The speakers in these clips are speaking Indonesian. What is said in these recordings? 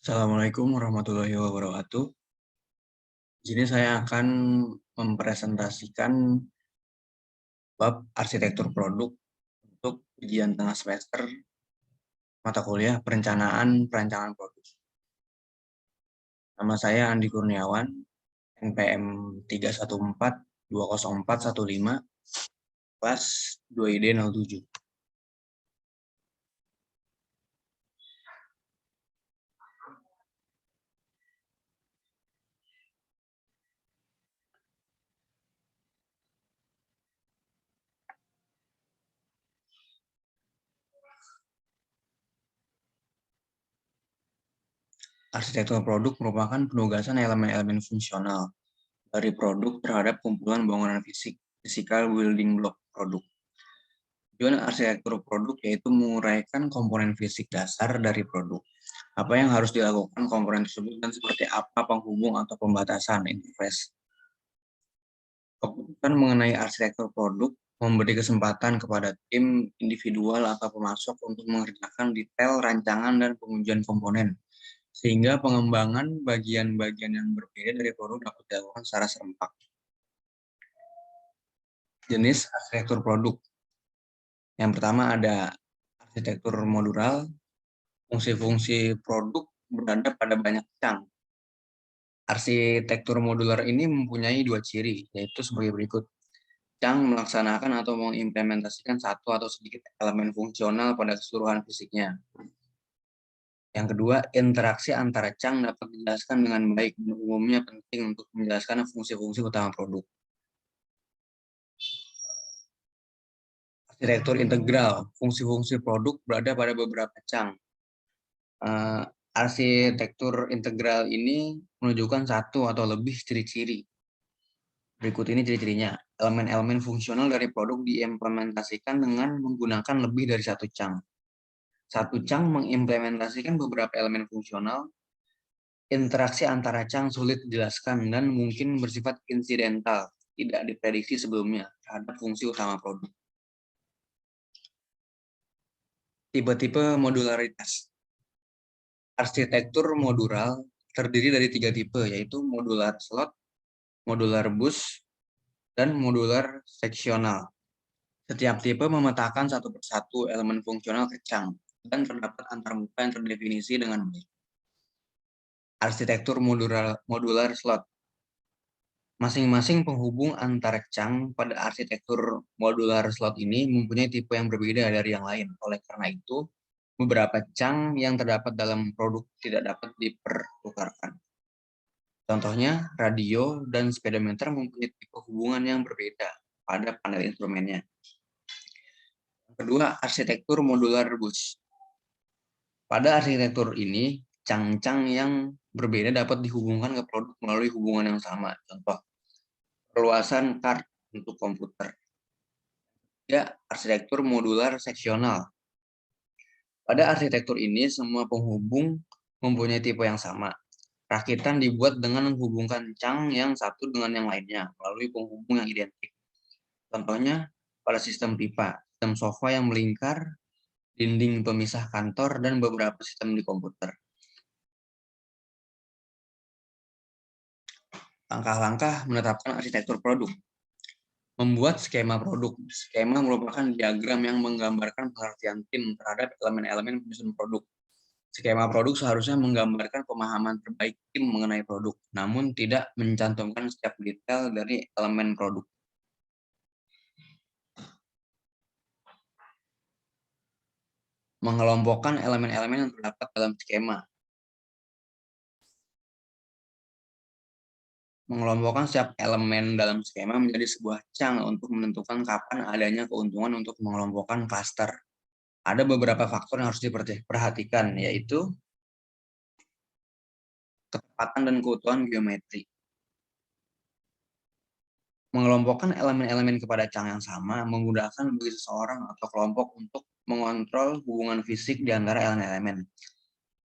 Assalamualaikum warahmatullahi wabarakatuh. Di sini saya akan mempresentasikan bab arsitektur produk untuk ujian tengah semester mata kuliah perancangan produk. Nama saya Andi Kurniawan, NPM 314204115, kelas 2ID 07. Arsitektur produk merupakan penugasan elemen-elemen fungsional dari produk terhadap kumpulan bangunan fisik, physical building block produk. Tujuan arsitektur produk yaitu menguraikan komponen fisik dasar dari produk. Apa yang harus dilakukan komponen tersebut dan seperti apa penghubung atau pembatasan interface. Keputusan mengenai arsitektur produk memberi kesempatan kepada tim, individual, atau pemasok untuk mengerjakan detail rancangan dan pengujian komponen, sehingga pengembangan bagian-bagian yang berbeda dari produk dapat dilakukan secara serempak. Jenis arsitektur produk. Yang pertama ada arsitektur modular. Fungsi-fungsi produk berada pada banyak cang. Arsitektur modular ini mempunyai dua ciri, yaitu sebagai berikut. Cang melaksanakan atau mengimplementasikan satu atau sedikit elemen fungsional pada keseluruhan fisiknya. Yang kedua, interaksi antara cang dapat dijelaskan dengan baik dan umumnya penting untuk menjelaskan fungsi-fungsi utama produk. Arsitektur integral, fungsi-fungsi produk berada pada beberapa cang. Arsitektur integral ini menunjukkan satu atau lebih ciri-ciri. Berikut ini ciri-cirinya. Elemen-elemen fungsional dari produk diimplementasikan dengan menggunakan lebih dari satu cang. Satu cang mengimplementasikan beberapa elemen fungsional. Interaksi antara cang sulit dijelaskan dan mungkin bersifat insidental, tidak diprediksi sebelumnya terhadap fungsi utama produk. Tipe-tipe modularitas. Arsitektur modular terdiri dari 3 tipe, yaitu modular slot, modular bus, dan modular seksional. Setiap tipe memetakan satu persatu elemen fungsional ke cang dan terdapat antarmuka yang terdefinisi dengan baik. Arsitektur modular slot. Masing-masing penghubung antara cang pada arsitektur modular slot ini mempunyai tipe yang berbeda dari yang lain. Oleh karena itu, beberapa cang yang terdapat dalam produk tidak dapat dipertukarkan. Contohnya, radio dan speedometer mempunyai tipe hubungan yang berbeda pada panel instrumennya. Kedua, arsitektur modular bus. Pada arsitektur ini, cang-cang yang berbeda dapat dihubungkan ke produk melalui hubungan yang sama. Contoh, perluasan kart untuk komputer. Ya, arsitektur modular seksional. Pada arsitektur ini, semua penghubung mempunyai tipe yang sama. Rakitan dibuat dengan menghubungkan cang yang satu dengan yang lainnya melalui penghubung yang identik. Contohnya, pada sistem pipa, sistem sofa yang melingkar, dinding pemisah kantor, dan beberapa sistem di komputer. Langkah-langkah menetapkan arsitektur produk. Membuat skema produk. Skema merupakan diagram yang menggambarkan pengertian tim terhadap elemen-elemen penyusun produk. Skema produk seharusnya menggambarkan pemahaman terbaik tim mengenai produk, namun tidak mencantumkan setiap detail dari elemen produk. Mengelompokkan elemen-elemen yang terdapat dalam skema. Mengelompokkan setiap elemen dalam skema menjadi sebuah cang untuk menentukan kapan adanya keuntungan untuk mengelompokkan klaster. Ada beberapa faktor yang harus diperhatikan, yaitu ketepatan dan keutuhan geometri. Mengelompokkan elemen-elemen kepada cang yang sama menggunakan bagi seseorang atau kelompok untuk mengontrol hubungan fisik di antara elemen-elemen.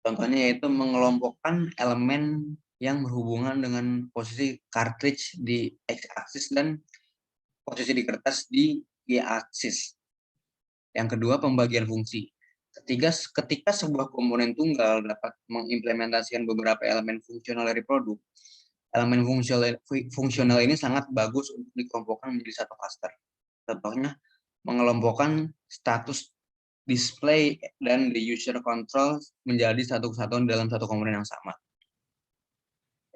Contohnya yaitu mengelompokkan elemen yang berhubungan dengan posisi cartridge di x-aksis dan posisi di kertas di y-aksis. Yang kedua, pembagian fungsi. Ketika sebuah komponen tunggal dapat mengimplementasikan beberapa elemen fungsional dari produk, elemen fungsional ini sangat bagus untuk dikelompokkan menjadi satu cluster. Contohnya, mengelompokkan status display dan the user control menjadi satu kesatuan dalam satu komponen yang sama.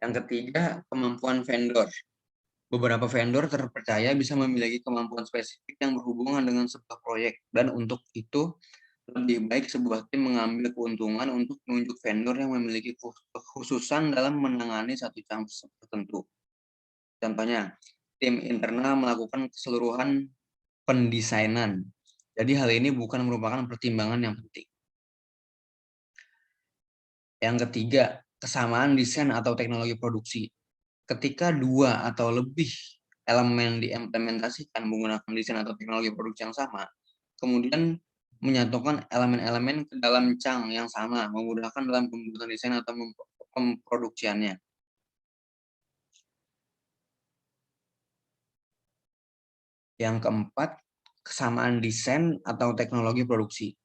Yang ketiga, kemampuan vendor. Beberapa vendor terpercaya bisa memiliki kemampuan spesifik yang berhubungan dengan sebuah proyek, dan untuk itu lebih baik sebuah tim mengambil keuntungan untuk menunjuk vendor yang memiliki kekhususan dalam menangani satu chunk tertentu. Contohnya, tim internal melakukan keseluruhan pendesainan. Jadi hal ini bukan merupakan pertimbangan yang penting. Yang ketiga, kesamaan desain atau teknologi produksi. Ketika dua atau lebih elemen diimplementasikan menggunakan desain atau teknologi produksi yang sama, kemudian menyatukan elemen-elemen ke dalam chunk yang sama, memudahkan dalam pembuatan desain atau pemproduksiannya. Yang keempat, kesamaan desain atau teknologi produksi.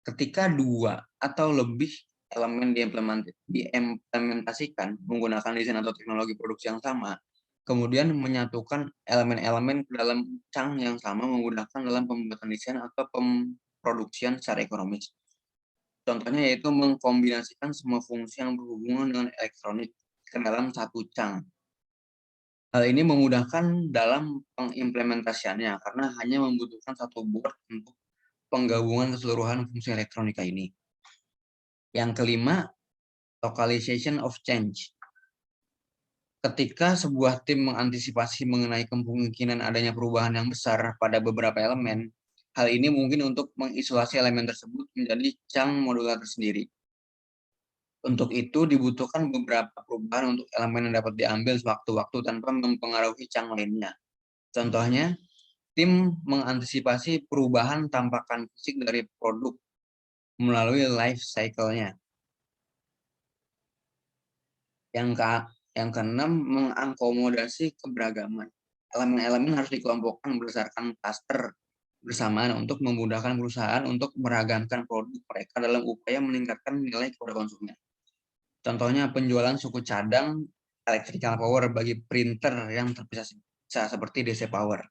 Ketika dua atau lebih elemen diimplementasikan menggunakan desain atau teknologi produksi yang sama, kemudian menyatukan elemen-elemen ke dalam chunk yang sama menggunakan dalam pembuatan desain atau pemproduksian secara ekonomis. Contohnya yaitu mengkombinasikan semua fungsi yang berhubungan dengan elektronik ke dalam satu chunk. Hal ini memudahkan dalam pengimplementasiannya karena hanya membutuhkan satu board untuk penggabungan keseluruhan fungsi elektronika ini. Yang kelima, localization of change. Ketika sebuah tim mengantisipasi mengenai kemungkinan adanya perubahan yang besar pada beberapa elemen, hal ini mungkin untuk mengisolasi elemen tersebut menjadi chunk modular tersendiri. Untuk itu dibutuhkan beberapa perubahan untuk elemen yang dapat diambil sewaktu-waktu tanpa mempengaruhi chunk lainnya. Contohnya, tim mengantisipasi perubahan tampakan fisik dari produk melalui life cycle-nya. Yang keenam, mengakomodasi keberagaman. Elemen-elemen harus dikelompokkan berdasarkan cluster bersamaan untuk memudahkan perusahaan untuk meragamkan produk mereka dalam upaya meningkatkan nilai kepada konsumen. Contohnya penjualan suku cadang electrical power bagi printer yang terpisah seperti DC Power.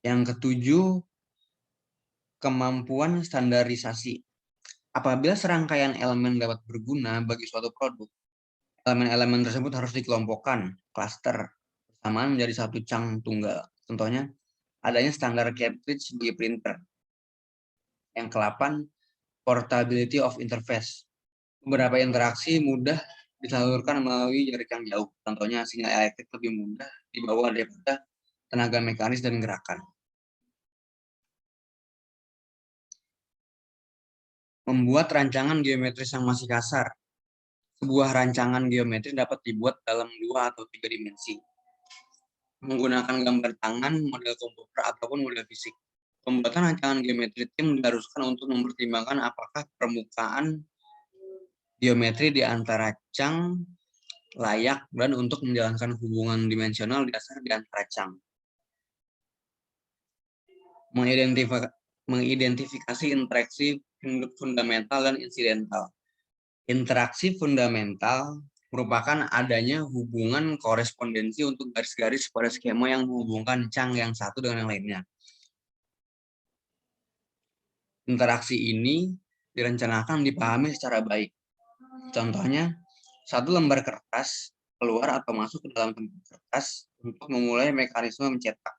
Yang ketujuh, kemampuan standarisasi. Apabila serangkaian elemen dapat berguna bagi suatu produk, elemen-elemen tersebut harus dikelompokkan, cluster, bersamaan menjadi satu chunk tunggal. Contohnya, adanya standar cartridge bagi printer. Yang ke-8, portability of interface. Beberapa interaksi mudah disalurkan melalui jarak yang jauh. Contohnya, sinyal elektrik lebih mudah dibawa daripada tenaga mekanis dan gerakan. Membuat rancangan geometris yang masih kasar. Sebuah rancangan geometris dapat dibuat dalam 2 atau 3 dimensi. Menggunakan gambar tangan, model komputer, ataupun model fisik. Pembuatan rancangan geometri tim diharuskan untuk mempertimbangkan apakah permukaan geometri di antara chunk layak dan untuk menjalankan hubungan dimensional dasar di antara chunk. Mengidentifikasi interaksi fundamental dan insidental. Interaksi fundamental merupakan adanya hubungan korespondensi untuk garis-garis pada skema yang menghubungkan chunk yang satu dengan yang lainnya. Interaksi ini direncanakan dipahami secara baik. Contohnya, satu lembar kertas keluar atau masuk ke dalam tempat kertas untuk memulai mekanisme mencetak.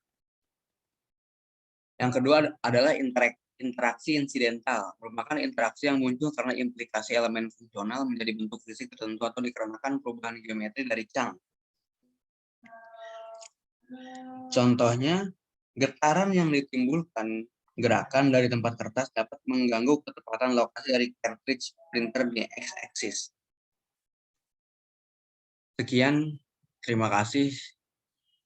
Yang kedua adalah interaksi insidental, merupakan interaksi yang muncul karena implikasi elemen fungsional menjadi bentuk fisik tertentu atau dikarenakan perubahan geometri dari chunk. Contohnya, getaran yang ditimbulkan gerakan dari tempat kertas dapat mengganggu ketepatan lokasi dari cartridge printer di x-axis. Sekian, terima kasih.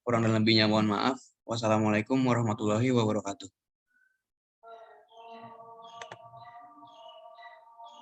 Kurang dan lebihnya mohon maaf. Wassalamualaikum warahmatullahi wabarakatuh.